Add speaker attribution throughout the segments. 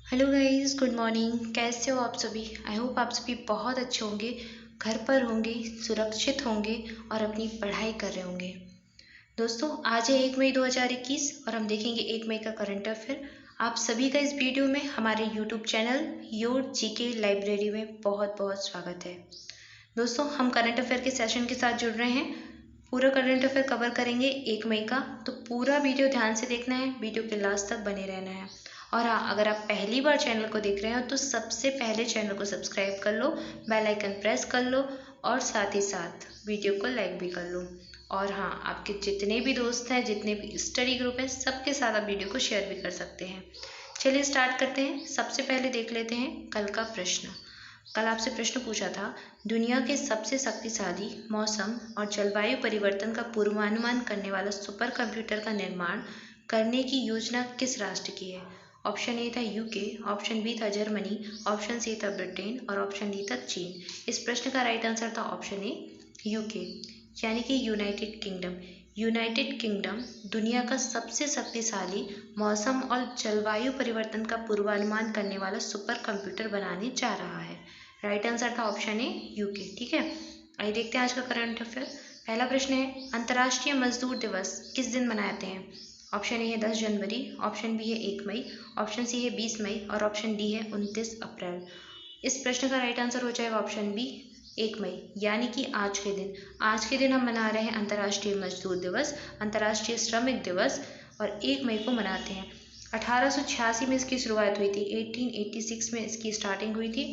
Speaker 1: Hello guys, good morning. कैसे हो आप सभी? आई होप आप सभी बहुत अच्छे होंगे, घर पर होंगे, सुरक्षित होंगे और अपनी पढ़ाई कर रहे होंगे। दोस्तों, आज है 1 मई 2021 और हम देखेंगे 1 मई का करंट अफेयर। आप सभी का इस वीडियो में हमारे YouTube channel your GK library में बहुत बहुत स्वागत है। दोस्तों, हम करंट अफेयर के सेशन के साथ जुड़ रहे हैं। पूरा करंट अफेयर कवर करेंगे 1 मई का, तो पूरा वीडियो ध्यान से देखना है, वीडियो के लास्ट तक बने रहना है। और हाँ, अगर आप पहली बार चैनल को देख रहे हो तो सबसे पहले चैनल को सब्सक्राइब कर लो, बेल आइकन प्रेस कर लो और साथ ही साथ वीडियो को लाइक भी कर लो। और हाँ, आपके जितने भी दोस्त हैं, जितने भी स्टडी ग्रुप हैं, सबके साथ आप वीडियो को शेयर भी कर सकते हैं। चलिए स्टार्ट करते हैं। सबसे पहले देख लेते हैं कल का प्रश्न। कल आपसे प्रश्न पूछा था, दुनिया के सबसे शक्तिशाली मौसम और जलवायु परिवर्तन का पूर्वानुमान करने वाला सुपर कंप्यूटर का निर्माण करने की योजना किस राष्ट्र की है? ऑप्शन ए था यूके, ऑप्शन बी था जर्मनी, ऑप्शन सी था ब्रिटेन और ऑप्शन डी था चीन। इस प्रश्न का राइट आंसर था ऑप्शन ए यूके, यानी कि यूनाइटेड किंगडम। यूनाइटेड किंगडम दुनिया का सबसे शक्तिशाली मौसम और जलवायु परिवर्तन का पूर्वानुमान करने वाला सुपर कंप्यूटर बनाने जा रहा है। राइट आंसर था ऑप्शन ए यूके। ठीक है, आइए देखते हैं आज का करंट अफेयर। पहला प्रश्न है, अंतर्राष्ट्रीय मजदूर दिवस किस दिन मनाते हैं? ऑप्शन ए है 10 जनवरी, ऑप्शन बी है 1 मई, ऑप्शन सी है 20 मई और ऑप्शन डी है 29 अप्रैल। इस प्रश्न का राइट आंसर हो जाएगा ऑप्शन बी 1 मई, यानी कि आज के दिन। आज के दिन हम मना रहे हैं अंतर्राष्ट्रीय मजदूर दिवस, अंतर्राष्ट्रीय श्रमिक दिवस, और 1 मई को मनाते हैं। 1886 में इसकी शुरुआत हुई थी, 1886 में इसकी स्टार्टिंग हुई थी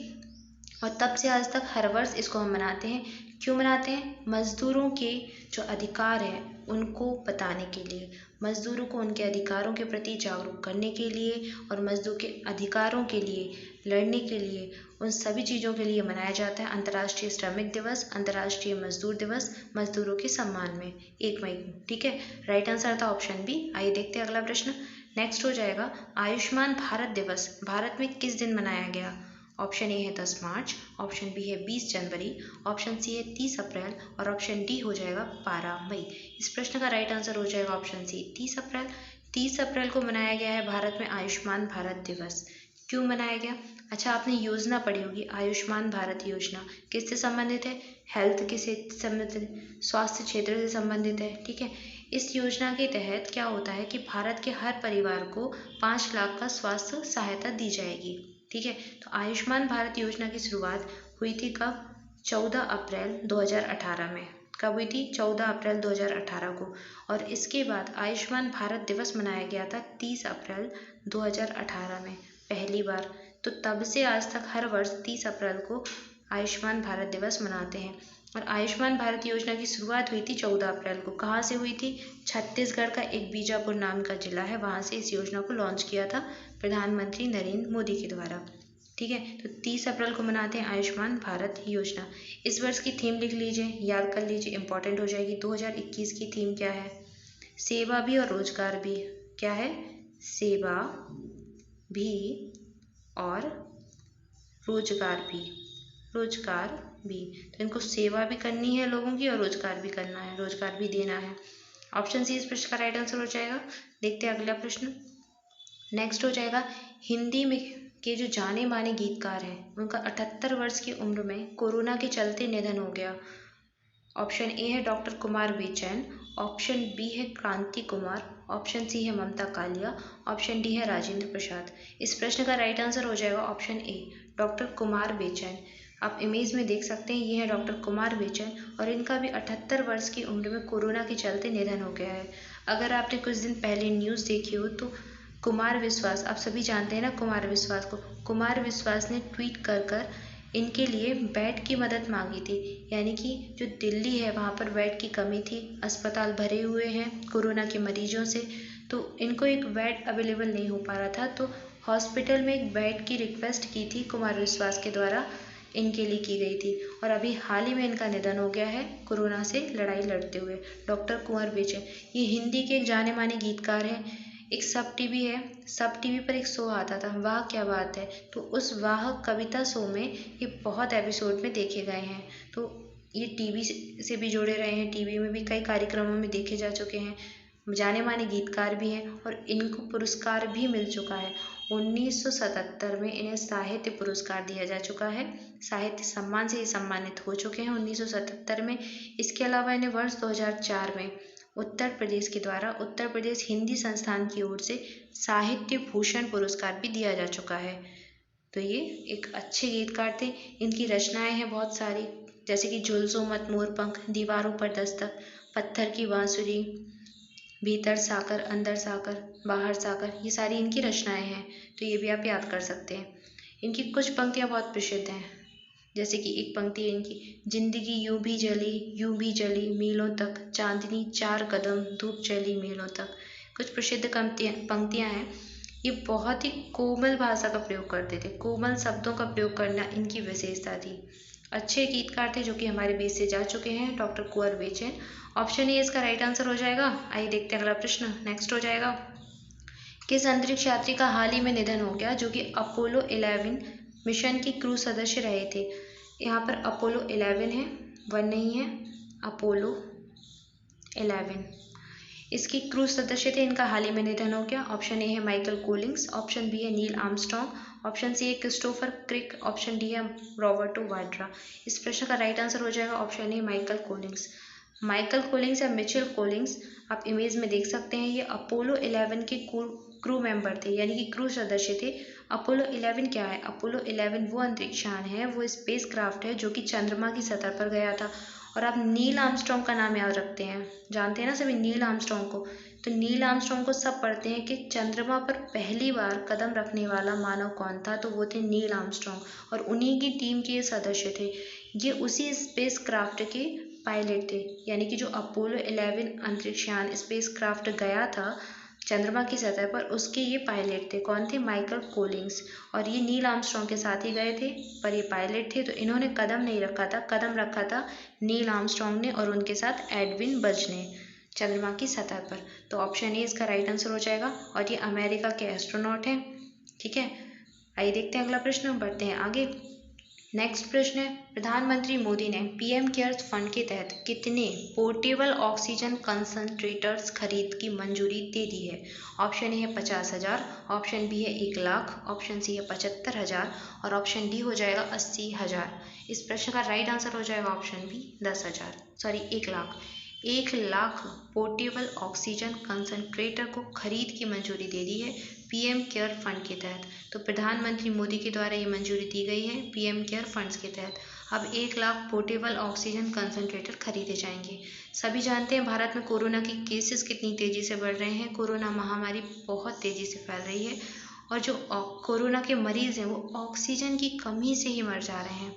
Speaker 1: और तब से आज तक हर वर्ष इसको हम मनाते हैं। क्यों मनाते हैं? मजदूरों के जो अधिकार हैं उनको बताने के लिए, मजदूरों को उनके अधिकारों के प्रति जागरूक करने के लिए और मजदूर के अधिकारों के लिए लड़ने के लिए, उन सभी चीज़ों के लिए मनाया जाता है अंतर्राष्ट्रीय श्रमिक दिवस, अंतर्राष्ट्रीय मजदूर दिवस, मजदूरों के सम्मान में 1 मई को। ठीक है, राइट आंसर था ऑप्शन बी। आइए देखते हैं अगला प्रश्न। नेक्स्ट हो जाएगा, आयुष्मान भारत दिवस भारत में किस दिन मनाया गया? ऑप्शन ए है 10 मार्च, ऑप्शन बी है 20 जनवरी, ऑप्शन सी है 30 अप्रैल और ऑप्शन डी हो जाएगा 12 मई। इस प्रश्न का राइट आंसर हो जाएगा ऑप्शन सी 30 अप्रैल। 30 अप्रैल को मनाया गया है भारत में आयुष्मान भारत दिवस। क्यों मनाया गया? अच्छा, आपने योजना पढ़ी होगी, आयुष्मान भारत योजना किससे संबंधित है? हेल्थ के से संबंधित, स्वास्थ्य क्षेत्र से संबंधित है। ठीक है, इस योजना के तहत क्या होता है कि भारत के हर परिवार को 5 लाख का स्वास्थ्य सहायता दी जाएगी। ठीक है, तो आयुष्मान भारत योजना की शुरुआत हुई थी कब? 14 अप्रैल 2018 में। कब हुई थी? 14 अप्रैल 2018 को। और इसके बाद आयुष्मान भारत दिवस मनाया गया था 30 अप्रैल 2018 में पहली बार। तो तब से आज तक हर वर्ष 30 अप्रैल को आयुष्मान भारत दिवस मनाते हैं। और आयुष्मान भारत योजना की शुरुआत हुई थी 14 अप्रैल को। कहाँ से हुई थी? छत्तीसगढ़ का एक बीजापुर नाम का जिला है, वहाँ से इस योजना को लॉन्च किया था प्रधानमंत्री नरेंद्र मोदी के द्वारा। ठीक है, तो 30 अप्रैल को मनाते हैं आयुष्मान भारत योजना। इस वर्ष की थीम लिख लीजिए, याद कर लीजिए, इंपॉर्टेंट हो जाएगी। 2021 की थीम क्या है? सेवा भी और रोजगार भी। क्या है? सेवा भी और रोजगार भी। रोजगार भी, तो इनको सेवा भी करनी है लोगों की और रोजगार भी करना है, रोजगार भी देना है। ऑप्शन सी इस प्रश्न का राइट आंसर हो जाएगा। देखते हैं अगला प्रश्न। नेक्स्ट हो जाएगा, हिंदी में के जो जाने माने गीतकार हैं उनका 78 वर्ष की उम्र में कोरोना के चलते निधन हो गया। ऑप्शन ए है डॉक्टर कुमार बेचैन, ऑप्शन बी है क्रांति कुमार, ऑप्शन सी है ममता कालिया, ऑप्शन डी है राजेंद्र प्रसाद। इस प्रश्न का राइट आंसर हो जाएगा ऑप्शन ए डॉक्टर कुमार बेचैन। आप इमेज में देख सकते हैं, ये है डॉक्टर कुमार बेचैन और इनका भी 78 वर्ष की उम्र में कोरोना के चलते निधन हो गया है। अगर आपने कुछ दिन पहले न्यूज़ देखी हो तो कुमार विश्वास, आप सभी जानते हैं ना कुमार विश्वास को, कुमार विश्वास ने ट्वीट कर कर इनके लिए बेड की मदद मांगी थी। यानी कि जो दिल्ली है वहाँ पर बेड की कमी थी, अस्पताल भरे हुए हैं कोरोना के मरीजों से, तो इनको एक बेड अवेलेबल नहीं हो पा रहा था, तो हॉस्पिटल में एक बेड की रिक्वेस्ट की थी कुमार विश्वास के द्वारा, इनके लिए की गई थी। और अभी हाल ही में इनका निधन हो गया है कोरोना से लड़ाई लड़ते हुए। डॉक्टर कुंवर बेचैन ये हिंदी के एक जाने माने गीतकार हैं। एक सब टीवी है, सब टीवी पर एक शो आता था, वाह क्या बात है, तो उस वाह कविता शो में ये बहुत एपिसोड में देखे गए हैं। तो ये टीवी से भी जुड़े रहे हैं, टीवी में भी कई कार्यक्रमों में देखे जा चुके हैं। जाने माने गीतकार भी हैं और इनको पुरस्कार भी मिल चुका है। 1977 में इन्हें साहित्य पुरस्कार दिया जा चुका है, साहित्य सम्मान से ये सम्मानित हो चुके हैं 1977 में। इसके अलावा इन्हें वर्ष 2004 में उत्तर प्रदेश के द्वारा उत्तर प्रदेश हिंदी संस्थान की ओर से साहित्य भूषण पुरस्कार भी दिया जा चुका है। तो ये एक अच्छे गीतकार थे। इनकी रचनाएं हैं बहुत सारी, जैसे कि झुलसो मत मोरपंख, दीवारों पर दस्तक, पत्थर की बांसुरी, भीतर साकर अंदर साकर बाहर साकर, ये सारी इनकी रचनाएं हैं। तो ये भी आप याद कर सकते हैं। इनकी कुछ पंक्तियां बहुत प्रसिद्ध हैं, जैसे कि एक पंक्ति है इनकी, जिंदगी यूं भी जली मीलों तक, चांदनी 4 कदम धूप चली मीलों तक। कुछ प्रसिद्ध पंक्तियां हैं। ये बहुत ही कोमल भाषा का प्रयोग करते थे, कोमल शब्दों का प्रयोग करना इनकी विशेषता थी। अच्छे गीतकार थे जो कि हमारे बीच से जा चुके हैं, डॉक्टर कुंवर बेचैन। ऑप्शन ए इसका राइट आंसर हो जाएगा। आइए देखते हैं अगला प्रश्न। नेक्स्ट हो जाएगा, किस अंतरिक्ष यात्री का हाल ही में निधन हो गया जो कि अपोलो 11 मिशन के क्रू सदस्य रहे थे। यहाँ पर अपोलो 11 है, 1 नहीं है, अपोलो 11 इसके क्रू सदस्य थे। इनका हाल ही में निधन हो गया। ऑप्शन ए है माइकल कोलिंग्स, ऑप्शन बी है नील आर्मस्ट्रॉन्ग, ऑप्शन सी है क्रिस्टोफर क्रिक, ऑप्शन डी है रॉबर्टो वाड्रा। इस प्रश्न का राइट आंसर हो जाएगा option A Michael Collings. Michael Collings या मिचेल कोलिंग्स, आप इमेज में देख सकते हैं, ये अपोलो 11 के क्रू मेंबर थे, यानी कि क्रू सदस्य थे। अपोलो 11 क्या है? अपोलो 11 वो अंतरिक्षयान है, वो स्पेस क्राफ्ट है जो कि चंद्रमा की सतह पर गया था। और आप नील आर्मस्ट्रॉन्ग का नाम याद रखते हैं, जानते हैं ना सभी नील आर्मस्ट्रॉन्ग को। तो नील आर्मस्ट्रॉन्ग को सब पढ़ते हैं कि चंद्रमा पर पहली बार कदम रखने वाला मानव कौन था, तो वो थे नील आर्मस्ट्रॉन्ग और उन्हीं की टीम के सदस्य थे। ये उसी स्पेस क्राफ्ट के पायलट थे, यानी कि जो अपोलो 11 अंतरिक्षयान स्पेस क्राफ्ट गया था चंद्रमा की सतह पर, उसके ये पायलट थे। कौन थे? Michael Collings. और ये नील आर्मस्ट्रॉन्ग के साथ ही गए थे, पर ये पायलट थे, तो इन्होंने कदम नहीं रखा था, कदम रखा था नील आर्मस्ट्रॉन्ग ने और उनके साथ एडविन बज ने चंद्रमा की सतह पर। तो ऑप्शन ए इसका राइट आंसर हो जाएगा और ये अमेरिका के एस्ट्रोनॉट हैं। ठीक है, आइए देखते हैं अगला प्रश्न, बढ़ते हैं आगे। नेक्स्ट प्रश्न है, प्रधानमंत्री मोदी ने पीएम केयर्स फंड के तहत कितने पोर्टेबल ऑक्सीजन कंसंट्रेटर्स खरीद की मंजूरी दे दी है? ऑप्शन ए है 50,000, ऑप्शन बी है 1 लाख, ऑप्शन सी है 75,000 और ऑप्शन डी हो जाएगा 80,000। इस प्रश्न का राइट आंसर हो जाएगा option B 10,000, sorry 1 lakh. 1 lakh portable oxygen concentrator को खरीद की मंजूरी दे दी है पीएम केयर फंड के तहत। तो प्रधानमंत्री मोदी के द्वारा ये मंजूरी दी गई है पीएम केयर फंड्स के तहत। अब 1 लाख पोर्टेबल ऑक्सीजन कंसंट्रेटर खरीदे जाएंगे। सभी जानते हैं भारत में कोरोना के केसेस कितनी तेज़ी से बढ़ रहे हैं, कोरोना महामारी बहुत तेज़ी से फैल रही है और जो कोरोना के मरीज़ हैं वो ऑक्सीजन की कमी से ही मर जा रहे हैं,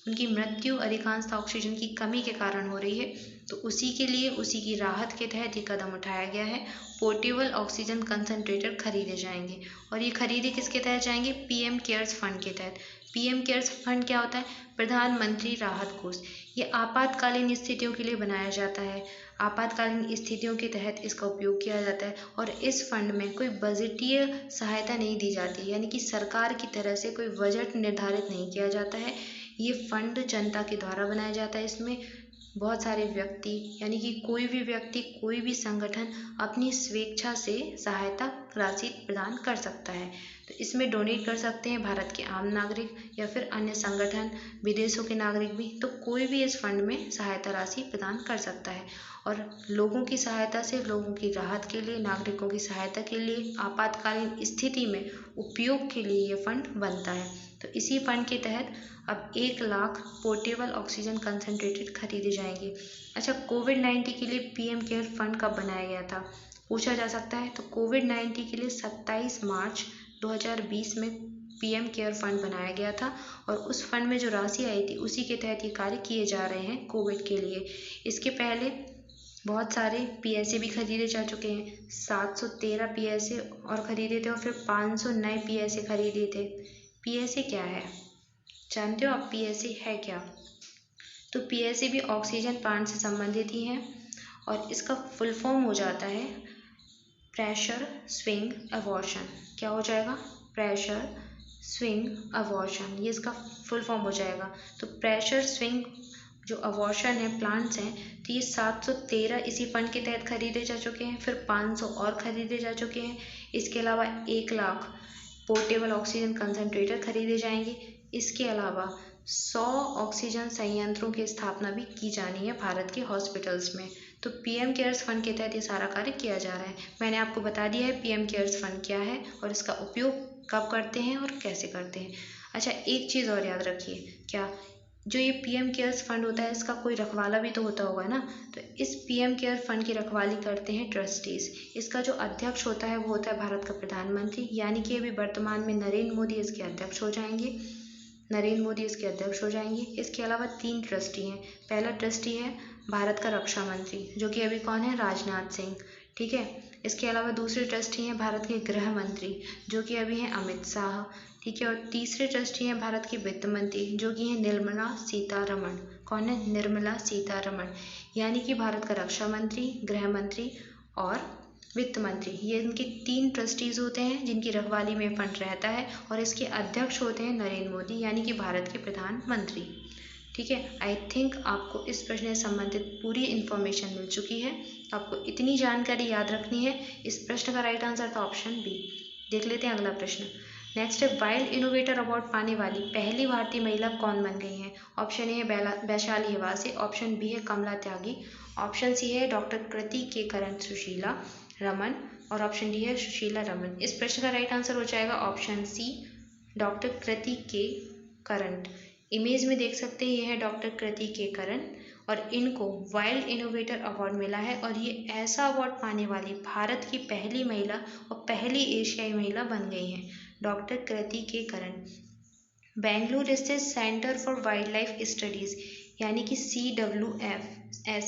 Speaker 1: उनकी मृत्यु अधिकांशतः ऑक्सीजन की कमी के कारण हो रही है। तो उसी के लिए, उसी की राहत के तहत ये कदम उठाया गया है, पोर्टेबल ऑक्सीजन कंसंट्रेटर खरीदे जाएंगे। और ये खरीदे किसके तहत जाएंगे? पीएम केयर्स फंड के तहत। पीएम केयर्स फंड क्या होता है? प्रधानमंत्री राहत कोष। ये आपातकालीन स्थितियों के लिए बनाया जाता है, आपातकालीन स्थितियों के तहत इसका उपयोग किया जाता है। और इस फंड में कोई बजटीय सहायता नहीं दी जाती, यानी कि सरकार की तरह से कोई बजट निर्धारित नहीं किया जाता है। ये फंड जनता के द्वारा बनाया जाता है। इसमें बहुत सारे व्यक्ति, यानी कि कोई भी व्यक्ति, कोई भी संगठन अपनी स्वेच्छा से सहायता राशि प्रदान कर सकता है। तो इसमें डोनेट कर सकते हैं भारत के आम नागरिक या फिर अन्य संगठन, विदेशों के नागरिक भी। तो कोई भी इस फंड में सहायता राशि प्रदान कर सकता है और लोगों की सहायता से, लोगों की राहत के लिए, नागरिकों की सहायता के लिए, आपातकालीन स्थिति में उपयोग के लिए ये फंड बनता है। तो इसी फंड के तहत अब 1 लाख पोर्टेबल ऑक्सीजन कंसंट्रेटर खरीदे जाएंगे। अच्छा, कोविड-19 के लिए पीएम केयर फंड कब बनाया गया था, पूछा जा सकता है। तो कोविड-19 के लिए 27 मार्च 2020 में पीएम केयर फंड बनाया गया था और उस फंड में जो राशि आई थी उसी के तहत ये कार्य किए जा रहे हैं कोविड के लिए। इसके पहले बहुत सारे पीएसए भी खरीदे जा चुके हैं, 713 पीएसए और खरीदे थे और फिर 500 नए पीएसए खरीदे थे। पीएसए क्या है, जानते हो आप पीएसए है क्या? तो पीएसए भी ऑक्सीजन प्लांट से संबंधित ही है और इसका फुल फॉर्म हो जाता है प्रेशर स्विंग अबॉर्शन। क्या हो जाएगा? प्रेशर स्विंग अबॉर्शन, ये इसका फुल फॉर्म हो जाएगा। तो प्रेशर स्विंग जो अबॉर्शन है प्लांट्स हैं, तो ये 713 इसी फंड के तहत खरीदे जा चुके हैं। फिर 500 और खरीदे जा चुके हैं। इसके अलावा 1 लाख पोर्टेबल ऑक्सीजन कंसनट्रेटर खरीदे जाएंगे। इसके अलावा 100 ऑक्सीजन संयंत्रों की स्थापना भी की जानी है भारत के हॉस्पिटल्स में। तो पीएम केयर्स फंड के तहत ये सारा कार्य किया जा रहा है। मैंने आपको बता दिया है पीएम केयर्स फंड क्या है और इसका उपयोग कब करते हैं और कैसे करते हैं। अच्छा, एक चीज़ और याद रखिए, क्या जो ये पीएम केयर्स फंड होता है इसका कोई रखवाला भी तो होता होगा ना। तो इस पीएम केयर फंड की रखवाली करते हैं ट्रस्टीज। इसका जो अध्यक्ष होता है वो होता है भारत का प्रधानमंत्री, यानी कि अभी वर्तमान में नरेंद्र मोदी इसके अध्यक्ष हो जाएंगे। नरेंद्र मोदी इसके अध्यक्ष हो जाएंगे। इसके अलावा 3 ट्रस्टी हैं। पहला ट्रस्टी है भारत का रक्षा मंत्री, जो कि अभी कौन है, राजनाथ सिंह। ठीक है। इसके अलावा दूसरे ट्रस्टी हैं भारत के गृह मंत्री, जो कि अभी हैं अमित शाह। ठीक है। और तीसरे ट्रस्टी हैं भारत के वित्त मंत्री, जो कि हैं निर्मला सीतारमण। कौन है, निर्मला सीतारमण। यानी कि भारत का रक्षा मंत्री, गृह मंत्री और वित्त मंत्री, ये इनके 3 ट्रस्टीज होते हैं जिनकी रखवाली में फंड रहता है। और इसके अध्यक्ष होते हैं नरेंद्र मोदी, यानी कि भारत के प्रधानमंत्री। ठीक है। आई थिंक आपको इस प्रश्न से संबंधित पूरी इन्फॉर्मेशन मिल चुकी है। आपको इतनी जानकारी याद रखनी है। इस प्रश्न का राइट आंसर था ऑप्शन बी। देख लेते हैं अगला प्रश्न। नेक्स्ट है, वाइल्ड इनोवेटर अवार्ड पाने वाली पहली भारतीय महिला कौन बन गई हैं। ऑप्शन ए है वैशाली हेवासे, ऑप्शन बी है कमला त्यागी, ऑप्शन सी है डॉक्टर कृति के करण सुशीला रमन और ऑप्शन डी है सुशीला रमन। इस प्रश्न का राइट आंसर हो जाएगा ऑप्शन सी, डॉक्टर कृति के करण। इमेज में देख सकते हैं, ये है डॉक्टर कृति के करण और इनको वाइल्ड इनोवेटर अवार्ड मिला है। और ये ऐसा अवार्ड पाने वाली भारत की पहली महिला और पहली एशियाई महिला बन गई हैं, डॉक्टर कृति के करण। बेंगलुरु स्थित centre for wild life studies यानी कि CWFS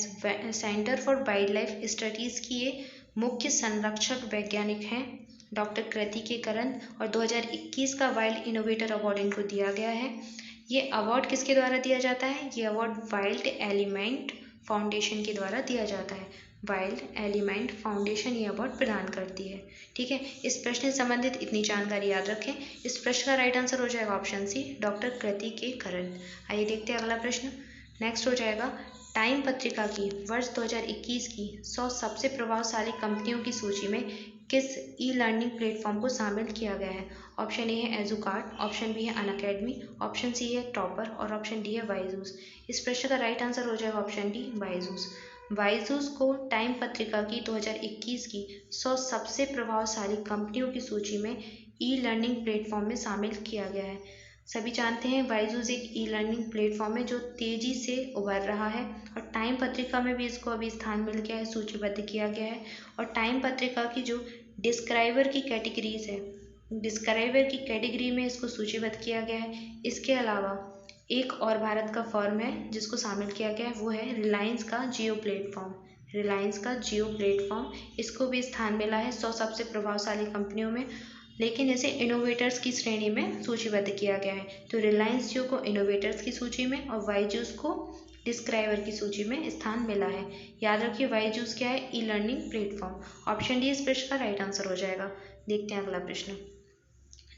Speaker 1: centre for wild life studies की ये मुख्य संरक्षक वैज्ञानिक हैं डॉक्टर कृति के करण। और 2021 का वाइल्ड इनोवेटर अवार्ड इनको दिया गया है। ये अवार्ड किसके द्वारा दिया जाता है, ये अवार्ड वाइल्ड एलिमेंट फाउंडेशन के द्वारा दिया जाता है। वाइल्ड एलिमेंट फाउंडेशन ये अवार्ड प्रदान करती है। ठीक है। इस प्रश्न से संबंधित इतनी जानकारी याद रखें। इस प्रश्न का राइट आंसर हो जाएगा ऑप्शन सी, डॉक्टर कृति के करण। आइए देखते हैं अगला प्रश्न। नेक्स्ट हो जाएगा, टाइम पत्रिका की वर्ष 2021 की 100 सबसे प्रभावशाली कंपनियों की सूची में किस ई लर्निंग प्लेटफॉर्म को शामिल किया गया है। ऑप्शन ए है एजुकार्ट, ऑप्शन बी है अनअकैडमी, ऑप्शन सी है टॉपर और ऑप्शन डी है बायजूस। इस प्रश्न का राइट आंसर हो जाएगा ऑप्शन डी, बायजूस। बायजूस को टाइम पत्रिका की 2021 की 100 सबसे प्रभावशाली कंपनियों की सूची में ई लर्निंग प्लेटफॉर्म में शामिल किया गया है। सभी जानते हैं बायजूस एक ई लर्निंग प्लेटफॉर्म है जो तेज़ी से उभर रहा है और टाइम पत्रिका में भी इसको अभी स्थान मिल गया है, सूचीबद्ध किया गया है। और टाइम पत्रिका की जो डिस्क्राइबर की कैटेगरीज है, डिस्क्राइबर की कैटेगरी में इसको सूचीबद्ध किया गया है। इसके अलावा एक और भारत का फर्म है जिसको शामिल किया गया है, वो है रिलायंस का जियो प्लेटफॉर्म। रिलायंस का जियो प्लेटफॉर्म, इसको भी स्थान मिला है 100 सबसे प्रभावशाली कंपनियों में, लेकिन इसे इनोवेटर्स की श्रेणी में सूचीबद्ध किया गया है। तो रिलायंस जियो को इनोवेटर्स की सूची में और बायजूस को डिस्क्राइबर की सूची में स्थान मिला है। याद रखिए बायजूस क्या है, e learning platform. Option D इस प्रश्न का राइट आंसर हो जाएगा। देखते हैं अगला प्रश्न।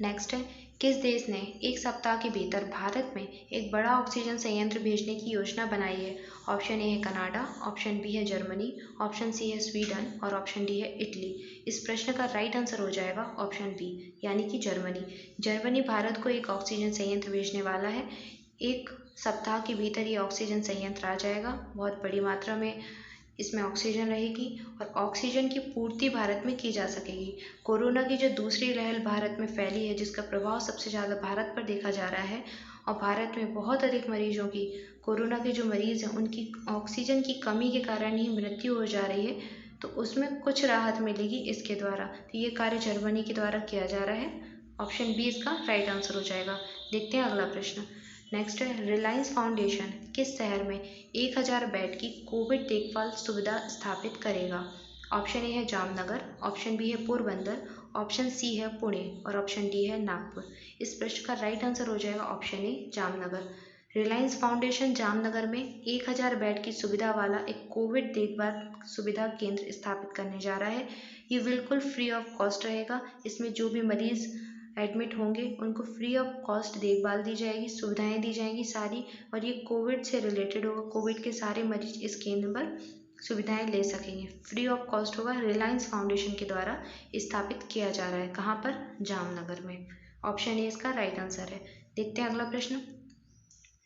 Speaker 1: नेक्स्ट है, किस देश ने 1 सप्ताह के भीतर भारत में एक बड़ा ऑक्सीजन संयंत्र भेजने की योजना बनाई है। ऑप्शन ए है कनाडा, ऑप्शन बी है जर्मनी, ऑप्शन सी है स्वीडन और ऑप्शन डी है इटली। इस प्रश्न का राइट आंसर हो जाएगा ऑप्शन बी, यानी कि जर्मनी। जर्मनी भारत को एक ऑक्सीजन संयंत्र भेजने वाला है। 1 सप्ताह के भीतर ये ऑक्सीजन संयंत्र आ जाएगा। बहुत बड़ी मात्रा में इसमें ऑक्सीजन रहेगी और ऑक्सीजन की पूर्ति भारत में की जा सकेगी। कोरोना की जो दूसरी लहर भारत में फैली है, जिसका प्रभाव सबसे ज़्यादा भारत पर देखा जा रहा है और भारत में बहुत अधिक मरीजों की, कोरोना के जो मरीज़ हैं उनकी ऑक्सीजन की कमी के कारण ही मृत्यु हो जा रही है, तो उसमें कुछ राहत मिलेगी इसके द्वारा। तो ये कार्य जर्मनी के द्वारा किया जा रहा है। ऑप्शन बी इसका राइट आंसर हो जाएगा। देखते हैं अगला प्रश्न। नेक्स्ट है, रिलायंस फाउंडेशन किस शहर में 1000 बेड की कोविड देखभाल सुविधा स्थापित करेगा। ऑप्शन ए है जामनगर, ऑप्शन बी है पोरबंदर, ऑप्शन सी है पुणे और ऑप्शन डी है नागपुर। इस प्रश्न का राइट आंसर हो जाएगा option A Jamnagar. Reliance foundation Jamnagar में 1000 बेड की सुविधा वाला एक कोविड देखभाल सुविधा केंद्र स्थापित करने जा रहा है। ये बिल्कुल फ्री ऑफ कॉस्ट रहेगा। इसमें जो भी मरीज़ एडमिट होंगे उनको फ्री ऑफ कॉस्ट देखभाल दी जाएगी, सुविधाएं दी जाएंगी सारी, और ये कोविड से रिलेटेड होगा। कोविड के सारे मरीज इस केंद्र पर सुविधाएं ले सकेंगे, फ्री ऑफ कॉस्ट होगा। रिलायंस फाउंडेशन के द्वारा स्थापित किया जा रहा है। कहाँ पर? जामनगर में। ऑप्शन ए इसका राइट आंसर है। देखते हैं अगला प्रश्न।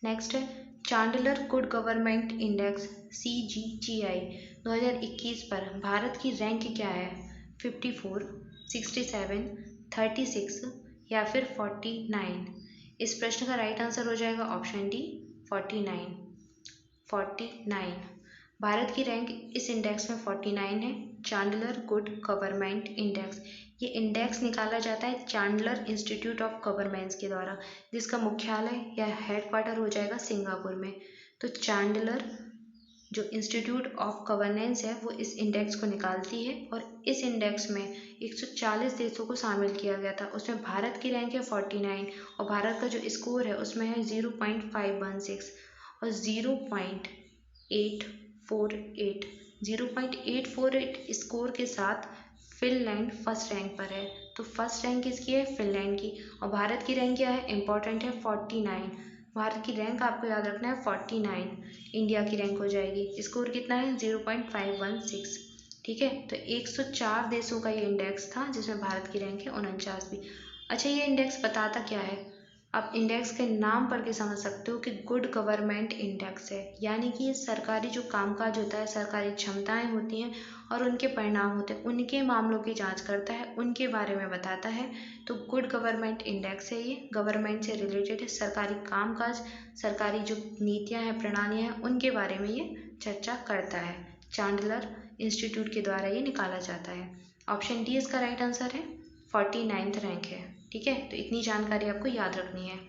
Speaker 1: नेक्स्ट है Chandler good government index CGGI 2021 पर भारत की रैंक क्या है? 54, 67, 36 या फिर 49? इस प्रश्न का राइट आंसर हो जाएगा ऑप्शन डी 49। 49 भारत की रैंक इस इंडेक्स में 49 है, चांडलर गुड गवर्नमेंट इंडेक्स। ये इंडेक्स निकाला जाता है चांडलर इंस्टीट्यूट ऑफ गवर्नेंस के द्वारा, जिसका मुख्यालय या हेडक्वार्टर हो जाएगा सिंगापुर में। तो चांडलर जो इंस्टीट्यूट ऑफ गवर्नेंस है वो इस इंडेक्स को निकालती है, और इस इंडेक्स में 140 देशों को शामिल किया गया था। उसमें भारत की रैंक है 49 और भारत का जो स्कोर है उसमें है 0.516 और 0.848 स्कोर के साथ फिनलैंड फर्स्ट रैंक पर है। तो फर्स्ट रैंक किसकी है? फिनलैंड की। और भारत की रैंक क्या है? इम्पॉर्टेंट है 49। भारत की रैंक आपको याद रखना है 49 इंडिया की रैंक हो जाएगी। स्कोर कितना है? 0.516। ठीक है, तो 104 देशों का ये इंडेक्स था जिसमें भारत की रैंक है 49वीं। अच्छा, ये इंडेक्स बताता क्या है? आप इंडेक्स के नाम पढ़ के समझ सकते हो कि गुड गवर्नमेंट इंडेक्स है, यानी कि ये सरकारी जो कामकाज होता है, सरकारी क्षमताएं होती हैं और उनके परिणाम होते हैं, उनके मामलों की जांच करता है, उनके बारे में बताता है। तो गुड गवर्नमेंट इंडेक्स है, ये गवर्नमेंट से रिलेटेड है, सरकारी कामकाज, सरकारी जो नीतियां हैं, प्रणालियां हैं, उनके बारे में ये चर्चा करता है। चांडलर इंस्टीट्यूट के द्वारा ये निकाला जाता है। ऑप्शन डी इसका राइट आंसर है, 49th रैंक है। ठीक है, तो इतनी जानकारी आपको याद रखनी है।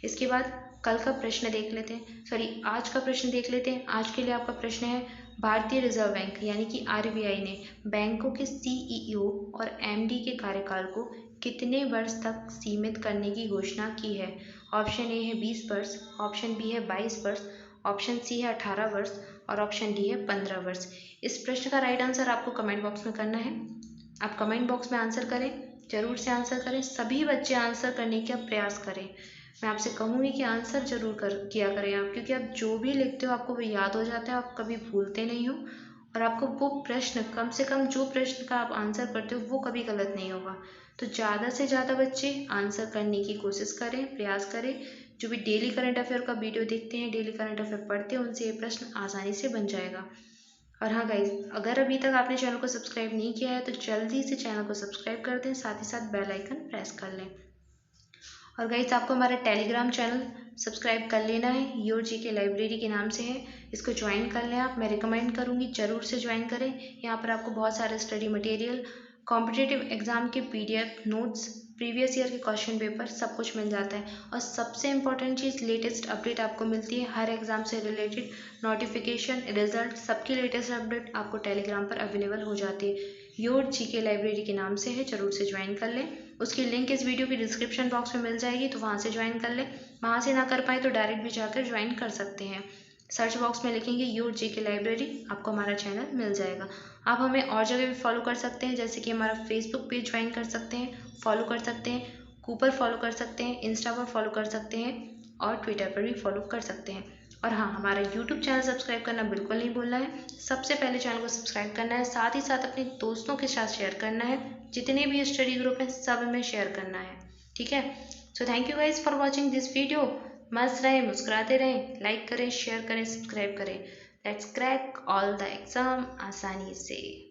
Speaker 1: इसके बाद कल का प्रश्न देख लेते हैं, आज का प्रश्न देख लेते हैं। आज के लिए आपका प्रश्न है भारतीय रिजर्व बैंक यानी कि RBI ने बैंकों के CEO और MD के कार्यकाल को कितने वर्ष तक सीमित करने की घोषणा की है? ऑप्शन ए है 20 वर्ष, ऑप्शन बी है 22 वर्ष, ऑप्शन सी है 18 वर्ष और ऑप्शन डी है 15 वर्ष। इस प्रश्न का राइट आंसर आपको कमेंट बॉक्स में करना है। आप कमेंट बॉक्स में आंसर करें, जरूर से आंसर करें। सभी बच्चे आंसर करने का प्रयास करें। मैं आपसे कहूँगी कि आंसर जरूर किया करें आप, क्योंकि आप जो भी लिखते हो आपको वो याद हो जाता है, आप कभी भूलते नहीं हो, और आपको वो प्रश्न, कम से कम जो प्रश्न का आप आंसर करते हो वो कभी गलत नहीं होगा। तो ज़्यादा से ज़्यादा बच्चे आंसर करने की कोशिश करें, प्रयास करें। जो भी डेली करंट अफेयर का वीडियो देखते हैं, डेली करंट अफेयर पढ़ते हैं, उनसे ये प्रश्न आसानी से बन जाएगा। और हाँ गाइज, अगर अभी तक आपने चैनल को सब्सक्राइब नहीं किया है तो जल्दी से चैनल को सब्सक्राइब कर दें, साथ ही साथ बेल आइकन प्रेस कर लें। और गाइज, आपको हमारा टेलीग्राम चैनल सब्सक्राइब कर लेना है, योर GK लाइब्रेरी के नाम से है। इसको ज्वाइन कर लें आप, मैं रिकमेंड करूँगी ज़रूर से ज्वाइन करें। यहाँ पर आपको बहुत सारे स्टडी मटेरियल, कॉम्पिटिटिव एग्जाम के PDF नोट्स, प्रीवियस ईयर के क्वेश्चन पेपर, सब कुछ मिल जाता है। और सबसे इम्पोर्टेंट चीज़, लेटेस्ट अपडेट आपको मिलती है हर एग्जाम से रिलेटेड, नोटिफिकेशन, रिजल्ट, सबकी लेटेस्ट अपडेट आपको टेलीग्राम पर अवेलेबल हो जाती है। योर GK लाइब्रेरी के नाम से है, जरूर से ज्वाइन कर लें। उसकी लिंक इस वीडियो की डिस्क्रिप्शन बॉक्स में मिल जाएगी, तो वहाँ से ज्वाइन कर लें। वहाँ से ना कर पाए तो डायरेक्ट भी जाकर ज्वाइन कर सकते हैं। सर्च बॉक्स में लिखेंगे योर GK लाइब्रेरी, आपको हमारा चैनल मिल जाएगा। आप हमें और जगह भी फॉलो कर सकते हैं, जैसे कि हमारा फेसबुक पेज ज्वाइन कर सकते हैं, फॉलो कर सकते हैं, कूपर फॉलो कर सकते हैं, इंस्टा पर फॉलो कर सकते हैं और ट्विटर पर भी फॉलो कर सकते हैं। और हाँ, हमारा यूट्यूब चैनल सब्सक्राइब करना बिल्कुल नहीं भूलना है। सबसे पहले चैनल को सब्सक्राइब करना है, साथ ही साथ अपने दोस्तों के साथ शेयर करना है, जितने भी स्टडी ग्रुप हैं सब में शेयर करना है। ठीक है, so thank you guys for watching this video. मस्त रहें, मुस्कुराते रहें, लाइक करें, शेयर करें, सब्सक्राइब करें। Let's crack all the exam आसानी से।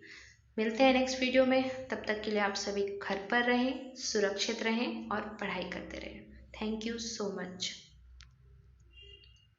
Speaker 1: मिलते हैं नेक्स्ट वीडियो में, तब तक के लिए आप सभी घर पर रहें, सुरक्षित रहें और पढ़ाई करते रहें। Thank you so much.